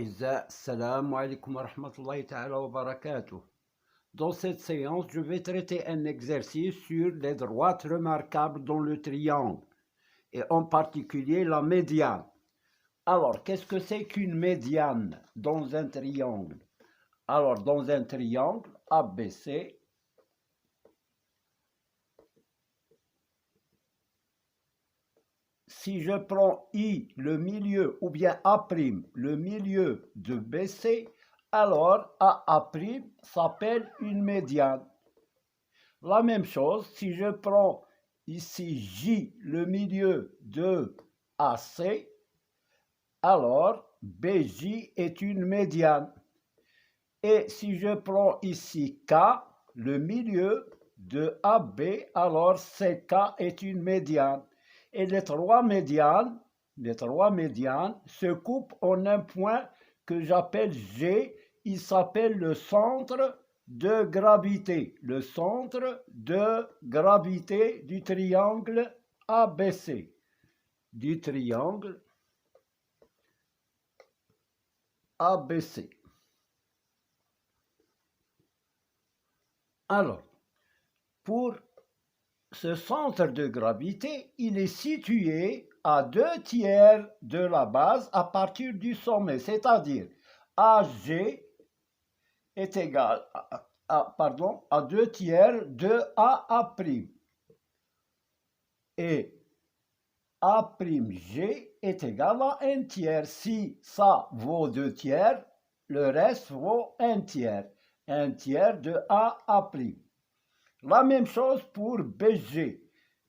أعزائي السلام عليكم ورحمة الله تعالى وبركاته. Dans cette séance, je vais traiter un exercice sur les droites remarquables dans le triangle, et en particulier la médiane. Alors, qu'est-ce que c'est qu'une médiane dans un triangle? Alors, dans un triangle ABC, si je prends I, le milieu, ou bien A', le milieu de BC, alors AA' s'appelle une médiane. La même chose, si je prends ici J, le milieu de AC, alors BJ est une médiane. Et si je prends ici K, le milieu de AB, alors CK est une médiane. Et les trois médianes se coupent en un point que j'appelle G. Il s'appelle le centre de gravité. Le centre de gravité du triangle ABC. Du triangle ABC. Alors, pour ce centre de gravité, il est situé à 2/3 de la base à partir du sommet, c'est-à-dire AG est égal à 2/3 de AA'. Et A'G est égal à 1/3. Si ça vaut 2/3, le reste vaut 1/3. 1/3 de AA'. La même chose pour BG.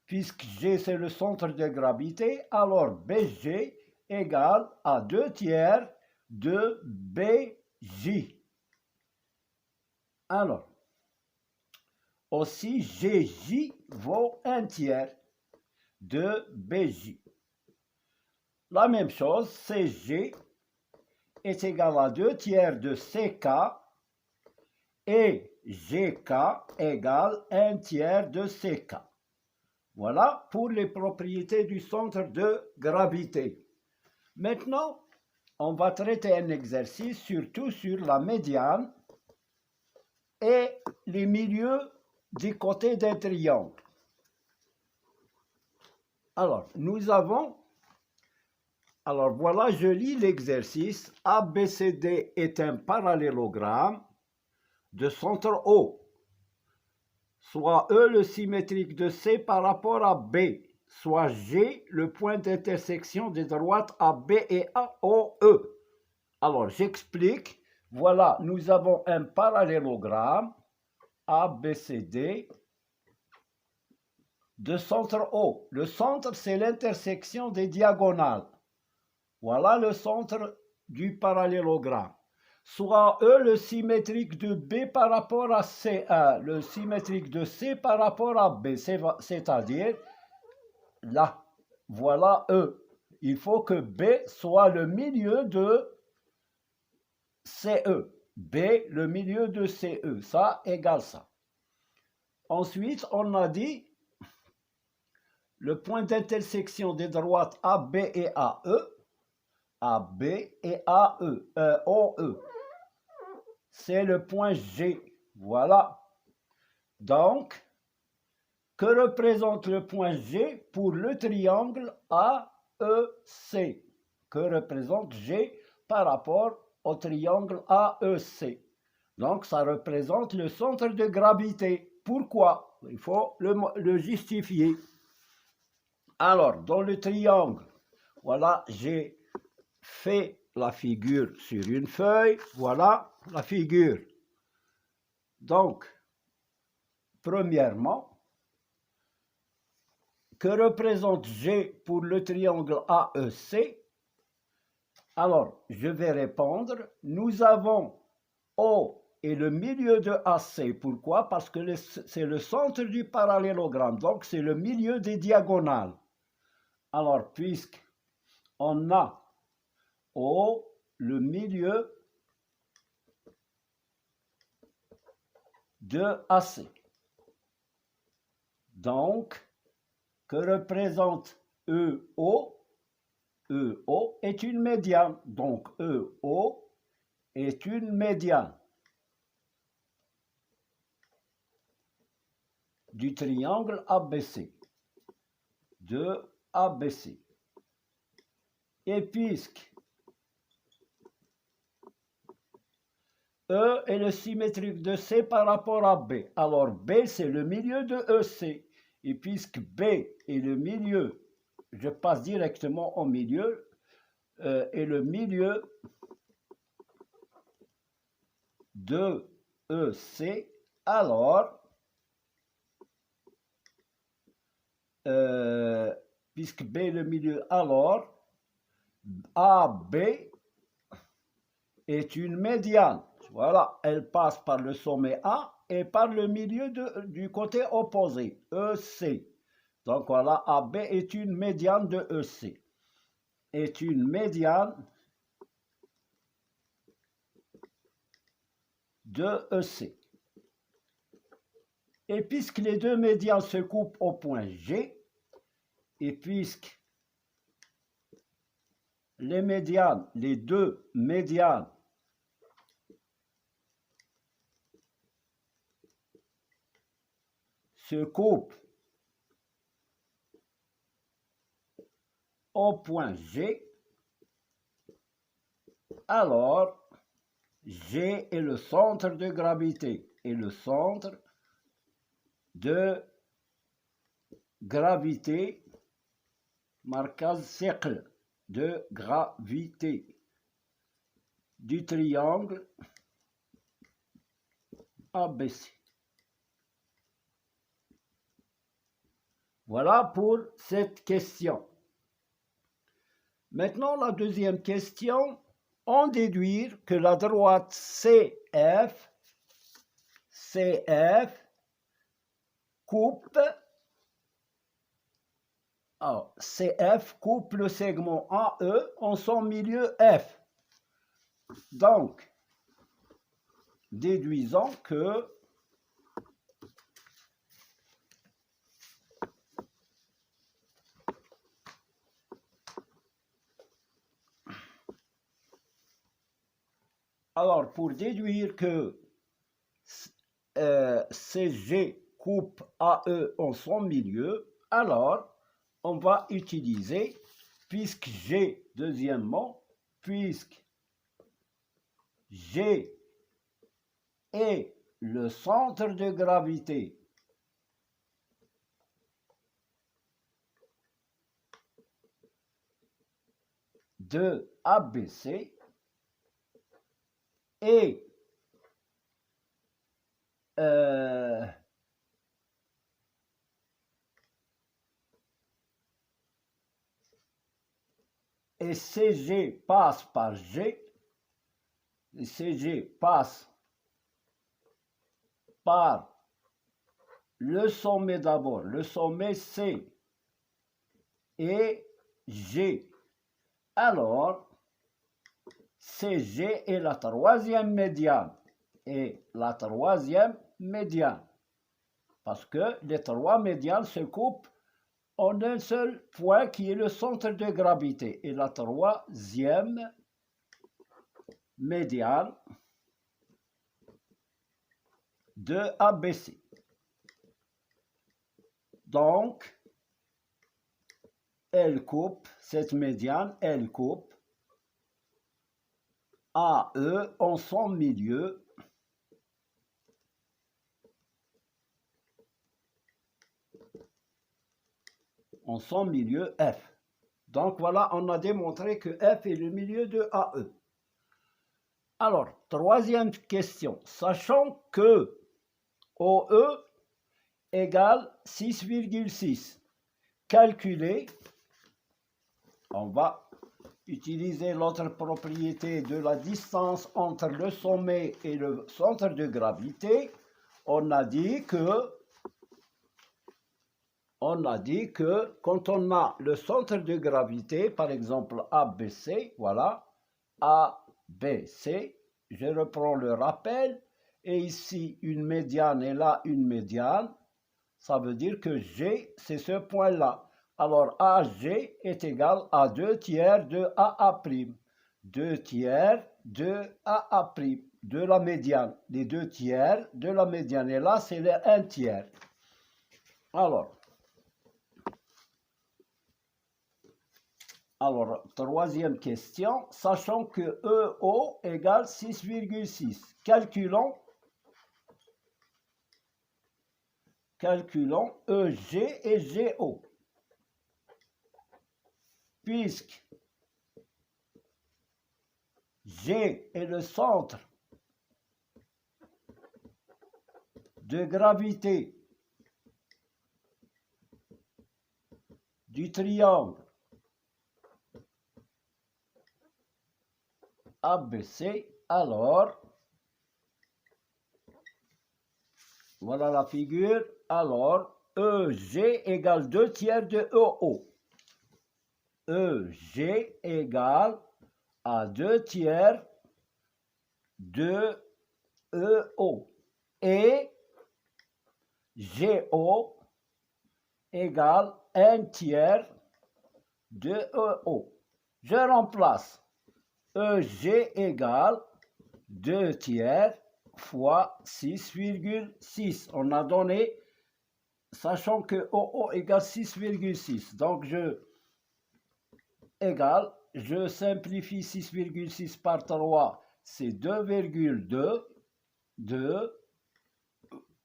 Puisque G c'est le centre de gravité, alors BG égale à 2/3 de BJ. Alors, aussi GJ vaut 1/3 de BJ. La même chose, CG est égal à 2/3 de CK et GK égale 1/3 de CK. Voilà pour les propriétés du centre de gravité. Maintenant, on va traiter un exercice surtout sur la médiane et les milieux du côté d'un triangle. Alors, voilà, je lis l'exercice. ABCD est un parallélogramme de centre O, soit E le symétrique de C par rapport à B, soit G le point d'intersection des droites AB et AOE. Alors, j'explique. Voilà, nous avons un parallélogramme ABCD de centre O. Le centre, c'est l'intersection des diagonales. Voilà le centre du parallélogramme. Soit E le symétrique de B par rapport à C1, le symétrique de C par rapport à B, c'est-à-dire là, voilà E. Il faut que B soit le milieu de CE. B, le milieu de CE, ça égale ça. Ensuite, on a dit le point d'intersection des droites AB et AE, AB et OE. C'est le point G. Voilà. Donc, que représente le point G pour le triangle AEC? Que représente G par rapport au triangle AEC? Donc, ça représente le centre de gravité. Pourquoi? Il faut le justifier. Alors, dans le triangle, voilà, j'ai fait la figure sur une feuille. Voilà la figure. Donc, premièrement, que représente G pour le triangle AEC? Alors, je vais répondre. Nous avons O et le milieu de AC. Pourquoi? Parce que c'est le centre du parallélogramme. Donc, c'est le milieu des diagonales. Alors, puisqu'on a O, le milieu de AC. Donc, que représente EO? EO est une médiane. Donc, EO est une médiane du triangle ABC, de ABC. Et puisque E est le symétrique de C par rapport à B, alors B c'est le milieu de EC. Et puisque B est le milieu, je passe directement au milieu, est le milieu de EC, alors, puisque B est le milieu, alors AB est une médiane. Voilà, elle passe par le sommet A et par le milieu du côté opposé, EC. Donc voilà, AB est une médiane de EC. Est une médiane de EC. Et puisque les deux médianes se coupent au point G, et puisque les deux médianes se coupent au point G, alors G est le centre de gravité. Et le centre de gravité, marquage cercle de gravité du triangle ABC. Voilà pour cette question. Maintenant, la deuxième question, on déduit que la droite CF coupe, alors, CF coupe le segment AE en son milieu F. Donc, déduisons que alors, pour déduire que CG coupe AE en son milieu, alors, on va utiliser, puisque G, deuxièmement, puisque G est le centre de gravité de ABC et CG passe par G, et CG passe par le sommet d'abord, le sommet C et G. Alors, CG est la troisième médiane. Et la troisième médiane. Parce que les trois médianes se coupent en un seul point qui est le centre de gravité. Et la troisième médiane de ABC. Donc, elle coupe, cette médiane, elle coupe AE en son milieu F. Donc voilà, on a démontré que F est le milieu de AE. Alors, troisième question, sachant que OE égale 6,6, calculer, on va utiliser l'autre propriété de la distance entre le sommet et le centre de gravité. On a dit que quand on a le centre de gravité, par exemple ABC, voilà, ABC, je reprends le rappel, et ici une médiane et là une médiane, ça veut dire que G, c'est ce point-là. Alors AG est égal à 2 tiers de AA'. 2 tiers de AA', de la médiane. Les 2 tiers de la médiane. Et là, c'est le 1 tiers. Alors, troisième question. Sachant que EO égale 6,6. Calculons EG et GO. Puisque G est le centre de gravité du triangle ABC, alors, voilà la figure, alors EG égale 2 tiers de EO. EG égale à 2 tiers de EO. Et GO égale 1 tiers de EO. Je remplace EG égale 2 tiers fois 6,6. On a donné, sachant que OO égale 6,6. Donc je simplifie 6,6 par 3, c'est 2,2. 2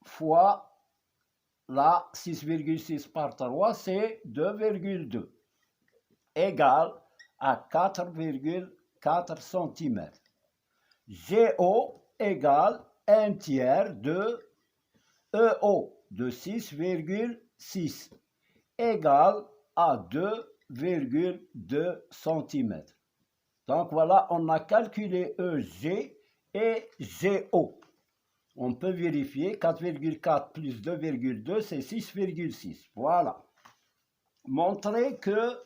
fois là, 6,6 par 3, c'est 2,2. Égale à 4,4 cm. GO égale 1 tiers de EO de 6,6 égale à 2,2 cm. Donc voilà, on a calculé EG et GO. On peut vérifier 4,4 plus 2,2, c'est 6,6. Voilà.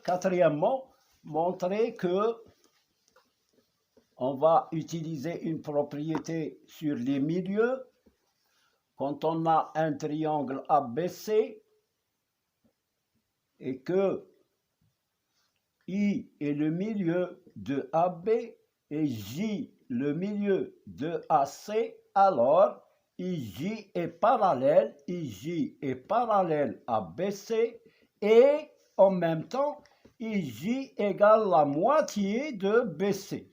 Quatrièmement, montrer que on va utiliser une propriété sur les milieux. Quand on a un triangle ABC et que I est le milieu de AB et J le milieu de AC, alors IJ est parallèle à BC et en même temps IJ égale la moitié de BC.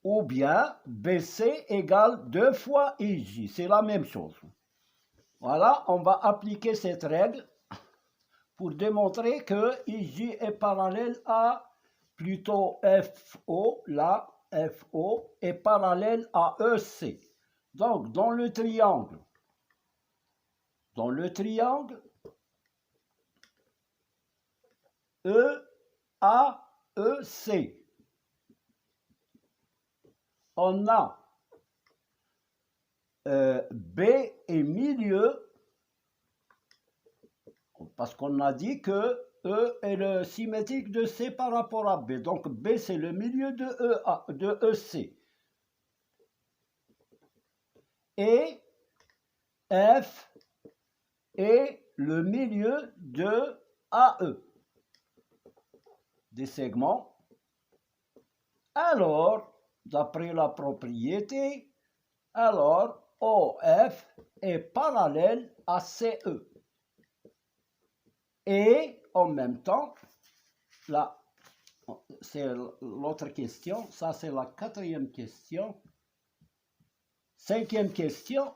Ou bien BC égale 2 fois IJ, c'est la même chose. Voilà, on va appliquer cette règle pour démontrer que IJ est parallèle à plutôt FO, là, FO est parallèle à EC. Donc, dans le triangle EAEC, on a B et milieu, parce qu'on a dit que E est le symétrique de C par rapport à B. Donc B c'est le milieu de EC. Et F est le milieu de AE. Des segments. Alors, d'après la propriété, alors OF est parallèle à CE. Et en même temps, là, c'est l'autre question, ça c'est la quatrième question. Cinquième question,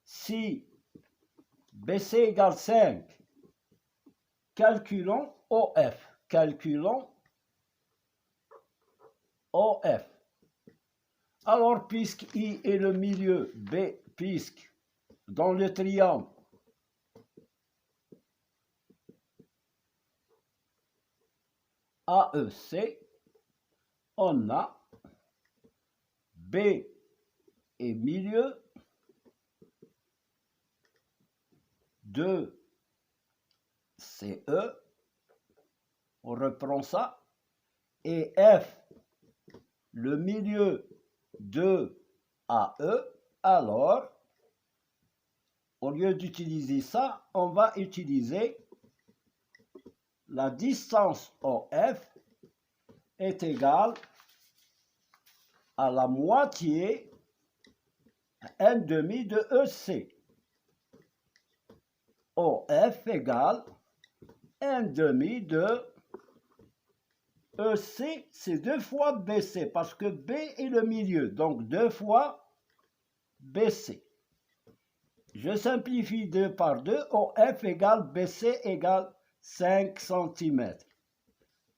si BC égale 5, calculons OF. Alors, puisque I est le milieu, B, puisque dans le triangle, AEC, on a B et milieu de CE, on reprend ça, et F, le milieu de AE, alors, au lieu d'utiliser ça, on va utiliser la distance OF est égal à la moitié n demi de EC. OF égale n demi de EC, c'est 2 fois BC, parce que B est le milieu, donc 2 fois BC. Je simplifie 2 par 2, OF égale BC égale 5 cm.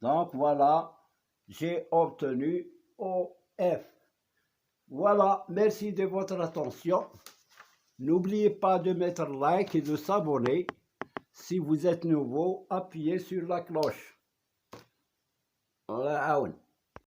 Donc voilà, j'ai obtenu OF. Voilà, merci de votre attention. N'oubliez pas de mettre like et de s'abonner. Si vous êtes nouveau, appuyez sur la cloche. Voilà.